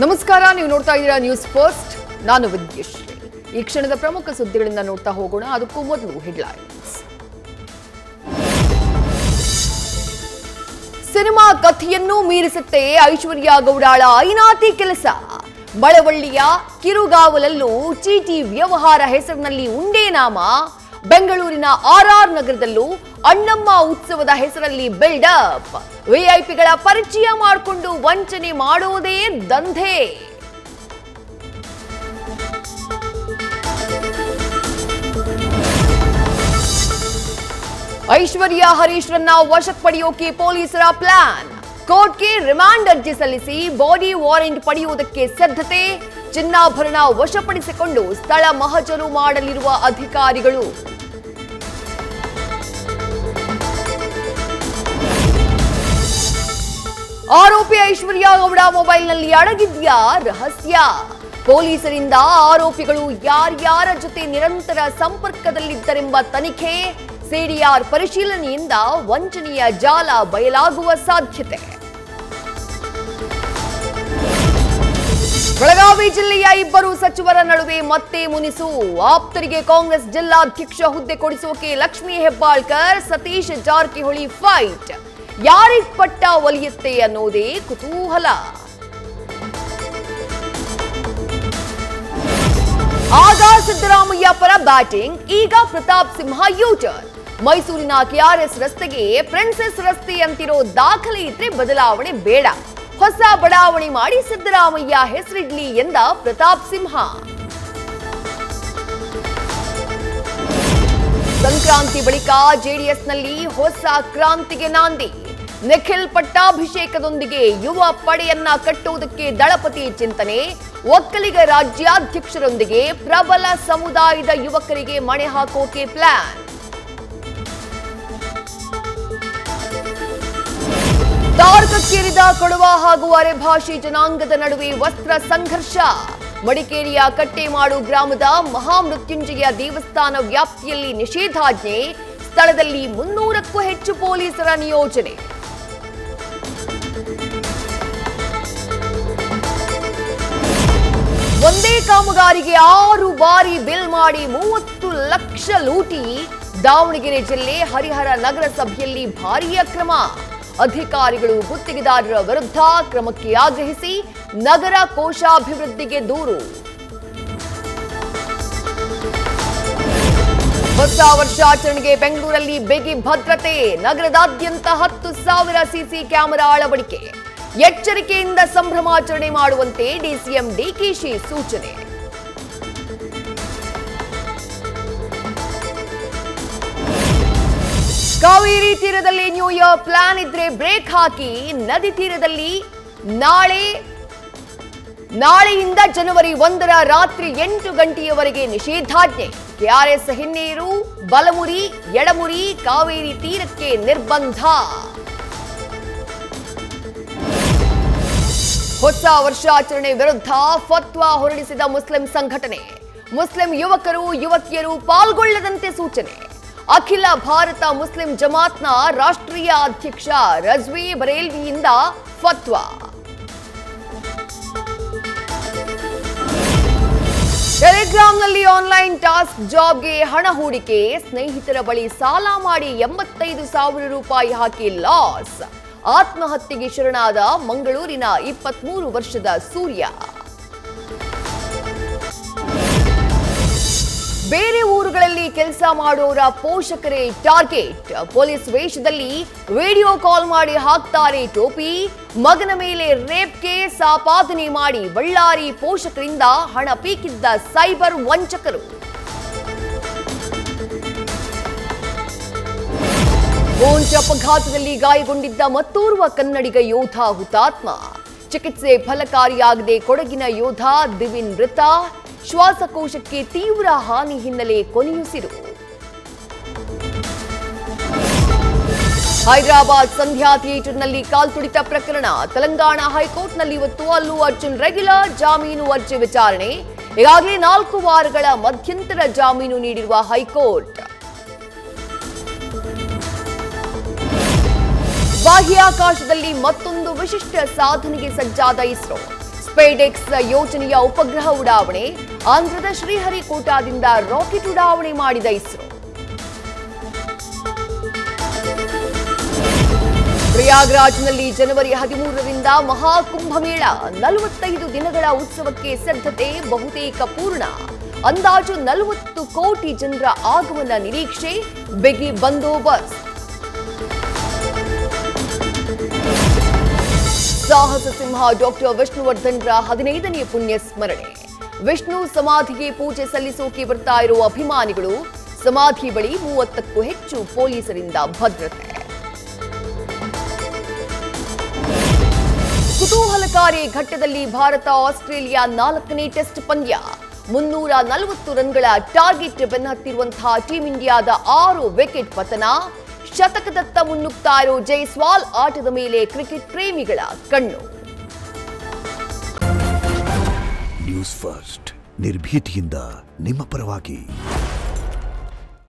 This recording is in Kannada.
ನಮಸ್ಕಾರ, ನೀವು ನೋಡ್ತಾ ಇದ್ದೀರಾ ನ್ಯೂಸ್ ಫಸ್ಟ್. ನಾನು ವಿದ್ಯಶ್ರೀ. ಈ ಕ್ಷಣದ ಪ್ರಮುಖ ಸುದ್ದಿಗಳಿಂದ ನೋಡ್ತಾ ಹೋಗೋಣ. ಅದಕ್ಕೂ ಮೊದಲು ಹೆಡ್ಲೈನ್ಸ್. ಸಿನಿಮಾ ಕಥೆಯನ್ನು ಮೀರಿಸುತ್ತೆ ಐಶ್ವರ್ಯ ಗೌಡಾಳ ಐನಾತಿ ಕೆಲಸ. ಬಳವಳ್ಳಿಯ ಕಿರುಗಾವಲಲ್ಲೂ ಚೀಟಿ ವ್ಯವಹಾರ ಹೆಸರಿನಲ್ಲಿ ಉಂಡೆ ನಾಮ. ಬೆಂಗಳೂರಿನ ಆರ್ಆರ್ ನಗರದಲ್ಲೂ ಅಣ್ಣಮ್ಮ ಉತ್ಸವದ ಹೆಸರಲ್ಲಿ ಬಿಲ್ಡಪ್. ವಿಐಪಿಗಳ ಪರಿಚಯ ಮಾಡಿಕೊಂಡು ವಂಚನೆ ಮಾಡೋದೇ ದಂಧೆ. ಐಶ್ವರ್ಯ ಹರೀಶ್ರನ್ನ ವಶಕ್ಕೆ ಪಡೆಯೋಕೆ ಪೊಲೀಸರ ಪ್ಲಾನ್. ಕೋರ್ಟ್ಗೆ ರಿಮಾಂಡ್ ಅರ್ಜಿ ಸಲ್ಲಿಸಿ ಬಾಡಿ ವಾರೆಂಟ್ ಪಡೆಯುವುದಕ್ಕೆ ಸಿದ್ಧತೆ. ಚಿನ್ನಾಭರಣ ವಶಪಡಿಸಿಕೊಂಡು ಸ್ಥಳ ಮಹಜರು ಮಾಡಲಿರುವ ಅಧಿಕಾರಿಗಳು. ಆರೋಪಿ ಐಶ್ವರ್ಯ ಗೌಡ ಮೊಬೈಲ್ನಲ್ಲಿ ಅಡಗಿದ್ಯಾ ರಹಸ್ಯ. ಪೊಲೀಸರಿಂದ ಆರೋಪಿಗಳು ಯಾರ್ಯಾರ ಜೊತೆ ನಿರಂತರ ಸಂಪರ್ಕದಲ್ಲಿದ್ದರೆಂಬ ತನಿಖೆ. ಸಿಡಿಆರ್ ಪರಿಶೀಲನೆಯಿಂದ ವಂಚನೆಯ ಜಾಲ ಬಯಲಾಗುವ ಸಾಧ್ಯತೆ. ಬೆಳಗಾವಿ ಜಿಲ್ಲೆಯ ಇಬ್ಬರು ಸಚಿವರ ನಡುವೆ ಮತ್ತೆ ಮುನಿಸು. ಆಪ್ತರಿಗೆ ಕಾಂಗ್ರೆಸ್ ಜಿಲ್ಲಾಧ್ಯಕ್ಷ ಹುದ್ದೆ ಕೊಡಿಸೋಕೆ ಲಕ್ಷ್ಮೀ ಹೆಬ್ಬಾಳ್ಕರ್ ಸತೀಶ್ ಜಾರಕಿಹೊಳಿ ಫೈಟ್. ಯಾರಿಗ್ ಪಟ್ಟ ಒಲಿಯುತ್ತೆ ಅನ್ನೋದೇ ಕುತೂಹಲ. ಆಗ ಸಿದ್ದರಾಮಯ್ಯ ಪರ ಬ್ಯಾಟಿಂಗ್, ಈಗ ಪ್ರತಾಪ್ ಸಿಂಹ ಯೂಟರ್ನ್. ಮೈಸೂರಿನ ಕೆಆರ್ಎಸ್ ರಸ್ತೆಗೆ ಪ್ರಿನ್ಸೆಸ್ ರಸ್ತೆ ಅಂತಿರೋ ದಾಖಲೆ ಇದ್ರೆ ಬದಲಾವಣೆ ಬೇಡ. ಹೊಸ ಬಡಾವಣೆ ಮಾಡಿ ಸಿದ್ದರಾಮಯ್ಯ ಹೆಸರಿಡ್ಲಿ ಎಂದ ಪ್ರತಾಪ್ ಸಿಂಹ. ಸಂಕ್ರಾಂತಿ ಬಳಿಕ ಜೆಡಿಎಸ್ನಲ್ಲಿ ಹೊಸ ಕ್ರಾಂತಿಗೆ ನಾಂದಿ. ನಿಖಿಲ್ ಪಟ್ಟಾಭಿಷೇಕದೊಂದಿಗೆ ಯುವ ಪಡೆಯನ್ನ ಕಟ್ಟುವುದಕ್ಕೆ ದಳಪತಿ ಚಿಂತನೆ. ಒಕ್ಕಲಿಗ ರಾಜ್ಯಾಧ್ಯಕ್ಷರೊಂದಿಗೆ ಪ್ರಬಲ ಸಮುದಾಯದ ಯುವಕರಿಗೆ ಮಣೆ ಹಾಕೋಕೆ ಪ್ಲಾನ್. ತಾರಕಕ್ಕೇರಿದ ಕೊಡವ ಹಾಗೂ ಅರೆಭಾಷಿ ಜನಾಂಗದ ನಡುವೆ ವಸ್ತ್ರ ಸಂಘರ್ಷ. ಮಡಿಕೇರಿಯ ಕಟ್ಟೆಮಾಡು ಗ್ರಾಮದ ಮಹಾಮೃತ್ಯುಂಜಯ ದೇವಸ್ಥಾನ ವ್ಯಾಪ್ತಿಯಲ್ಲಿ ನಿಷೇಧಾಜ್ಞೆ. ಸ್ಥಳದಲ್ಲಿ 300ಕ್ಕೂ ಹೆಚ್ಚು ಪೊಲೀಸರ ನಿಯೋಜನೆ. ಒಂದೇ ಕಾಮಗಾರಿಗೆ 6 ಬಾರಿ ಬಿಲ್ ಮಾಡಿ 30 ಲಕ್ಷ ಲೂಟಿ. ದಾವಣಗೆರೆ ಜಿಲ್ಲೆ ಹರಿಹರ ನಗರಸಭೆಯಲ್ಲಿ ಭಾರೀ ಅಕ್ರಮ. ಅಧಿಕಾರಿಗಳು ಗುತ್ತಿಗೆದಾರರ ವಿರುದ್ಧ ಕ್ರಮಕ್ಕೆ ಆಗ್ರಹಿಸಿ ನಗರ ಕೋಶಾಭಿವೃದ್ಧಿಗೆ ದೂರು. ಹೊಸ ವರ್ಷಾಚರಣೆಗೆ ಬೆಂಗಳೂರಲ್ಲಿ ಬಿಗಿ ಭದ್ರತೆ. ನಗರದಾದ್ಯಂತ 10,000 ಸಿಸಿ ಕ್ಯಾಮೆರಾ ಅಳವಡಿಕೆ. ಎಚ್ಚರಿಕೆಯಿಂದ ಸಂಭ್ರಮಾಚರಣೆ ಮಾಡುವಂತೆ ಡಿಸಿಎಂ ಡಿಕೆಶಿ ಸೂಚನೆ. ಕಾವೇರಿ ತೀರದಲ್ಲಿ ನ್ಯೂ ಇಯರ್ ಪ್ಲಾನ್ ಇದ್ರೆ ಬ್ರೇಕ್ ಹಾಕಿ. ನದಿ ತೀರದಲ್ಲಿ ನಾಳೆಯಿಂದ ಜನವರಿ 1ರ ರಾತ್ರಿ 8 ಗಂಟೆಯವರೆಗೆ ನಿಷೇಧಾಜ್ಞೆ. ಕೆಆರ್ಎಸ್ ಹಿನ್ನೀರು, ಬಲಮುರಿ, ಎಡಮುರಿ, ಕಾವೇರಿ ತೀರಕ್ಕೆ ನಿರ್ಬಂಧ. ಹೊಸ ವರ್ಷಾಚರಣೆ ವಿರುದ್ಧ ಫತ್ವಾ ಹೊರಡಿಸಿದ ಮುಸ್ಲಿಂ ಸಂಘಟನೆ. ಮುಸ್ಲಿಂ ಯುವಕರು ಯುವತಿಯರು ಪಾಲ್ಗೊಳ್ಳದಂತೆ ಸೂಚನೆ. ಅಖಿಲ ಭಾರತ ಮುಸ್ಲಿಂ ಜಮಾತ್ನ ರಾಷ್ಟ್ರೀಯ ಅಧ್ಯಕ್ಷ ರಜ್ವಿ ಬರೇಲ್ವಿಯಿಂದ ಫತ್ವಾ. ಟೆಲಿಗ್ರಾಂನಲ್ಲಿ ಆನ್ಲೈನ್ ಟಾಸ್ಕ್ ಜಾಬ್ಗೆ ಹಣ ಹೂಡಿಕೆ. ಸ್ನೇಹಿತರ ಬಳಿ ಸಾಲ ಮಾಡಿ 85,000 ರೂಪಾಯಿ ಹಾಕಿ ಲಾಸ್. ಆತ್ಮಹತ್ಯೆಗೆ ಶರಣಾದ ಮಂಗಳೂರಿನ 23 ವರ್ಷದ ಸೂರ್ಯ. ಬೇರೆ ಊರುಗಳಲ್ಲಿ ಕೆಲಸ ಮಾಡೋರ ಪೋಷಕರೇ ಟಾರ್ಗೆಟ್. ಪೊಲೀಸ್ ವೇಷದಲ್ಲಿ ವಿಡಿಯೋ ಕಾಲ್ ಮಾಡಿ ಹಾಕ್ತಾರೆ ಟೋಪಿ. ಮಗನ ಮೇಲೆ ರೇಪ್ ಕೇಸ್ ಆಪಾದನೆ ಮಾಡಿ ಬಳ್ಳಾರಿ ಪೋಷಕರಿಂದ ಹಣ ಪೀಕಿದ್ದ ಸೈಬರ್ ವಂಚಕರು. ಬೋಂಚ್ ಅಪಘಾತದಲ್ಲಿ ಗಾಯಗೊಂಡಿದ್ದ ಮತ್ತೋರ್ವ ಕನ್ನಡಿಗ ಯೋಧ ಹುತಾತ್ಮ. ಚಿಕಿತ್ಸೆ ಫಲಕಾರಿಯಾಗದೆ ಕೊಡಗಿನ ಯೋಧ ದಿವಿನ್ ಮೃತ. ಶ್ವಾಸಕೋಶಕ್ಕೆ ತೀವ್ರ ಹಾನಿ ಹಿನ್ನೆಲೆ ಕೊನೆಯುಸಿರು. ಹೈದರಾಬಾದ್ ಸಂಧ್ಯಾ ಥಿಯೇಟರ್ನಲ್ಲಿ ಕಾಲ್ತುಳಿತ ಪ್ರಕರಣ. ತೆಲಂಗಾಣ ಹೈಕೋರ್ಟ್ನಲ್ಲಿ ಇವತ್ತು ಅಲ್ಲು ಅರ್ಜುನ್ ರೆಗ್ಯುಲರ್ ಜಾಮೀನು ಅರ್ಜಿ ವಿಚಾರಣೆ. ಈಗಾಗಲೇ 4 ವಾರಗಳ ಮಧ್ಯಂತರ ಜಾಮೀನು ನೀಡಿರುವ ಹೈಕೋರ್ಟ್. ಬಾಹ್ಯಾಕಾಶದಲ್ಲಿ ಮತ್ತೊಂದು ವಿಶಿಷ್ಟ ಸಾಧನೆಗೆ ಸಜ್ಜಾದ ಇಸ್ರೋ. ಸ್ಪೇಡೆಕ್ಸ್ ಯೋಜನೆಯ ಉಪಗ್ರಹ ಉಡಾವಣೆ, ಆಂಧ್ರದ ಶ್ರೀಹರಿಕೋಟಾದಿಂದ ರಾಕೆಟ್ ಉಡಾವಣೆ ಮಾಡಿದ ಇಸ್ರೋ. ಪ್ರಯಾಗ್ರಾಜ್ನಲ್ಲಿ ಜನವರಿ 13ರಿಂದ ಮಹಾಕುಂಭಮೇಳ, 45 ದಿನಗಳ ಉತ್ಸವಕ್ಕೆ ಸಿದ್ಧತೆ ಬಹುತೇಕ ಪೂರ್ಣ. ಅಂದಾಜು 40 ಕೋಟಿ ಜನರ ಆಗಮನ ನಿರೀಕ್ಷೆ, ಬಿಗಿ ಬಂದೋಬಸ್ತ್. ಸಾಹಸ ಸಿಂಹ ಡಾಕ್ಟರ್ ವಿಷ್ಣುವರ್ಧನ್ರ 15ನೇ ಪುಣ್ಯ ಸ್ಮರಣೆ. ವಿಷ್ಣು ಸಮಾಧಿಗೆ ಪೂಜೆ ಸಲ್ಲಿಸೋಕೆ ಬರ್ತಾ ಇರೋ ಅಭಿಮಾನಿಗಳು, ಸಮಾಧಿ ಬಳಿ 30ಕ್ಕೂ ಹೆಚ್ಚು ಪೊಲೀಸರಿಂದ ಭದ್ರತೆ. ಕುತೂಹಲಕಾರಿ ಘಟ್ಟದಲ್ಲಿ ಭಾರತ ಆಸ್ಟ್ರೇಲಿಯಾ 4ನೇ ಟೆಸ್ಟ್ ಪಂದ್ಯ. 340 ರನ್ಗಳ ಟಾರ್ಗೆಟ್ ಬೆನ್ನಹತ್ತಿರುವಂತಹ ಟೀಂ ಇಂಡಿಯಾದ 6 ವಿಕೆಟ್ ಪತನ. ಶತಕದತ್ತ ಮುನ್ನುಗ್ತಾ ಇರೋ ಜೈಸ್ವಾಲ್ ಆಟದ ಮೇಲೆ ಕ್ರಿಕೆಟ್ ಪ್ರೇಮಿಗಳ ಕಣ್ಣು. ನ್ಯೂಸ್ ಫಸ್ಟ್ ನಿರ್ಭೀತಿಯಿಂದ ನಿಮ್ಮ ಪರವಾಗಿ.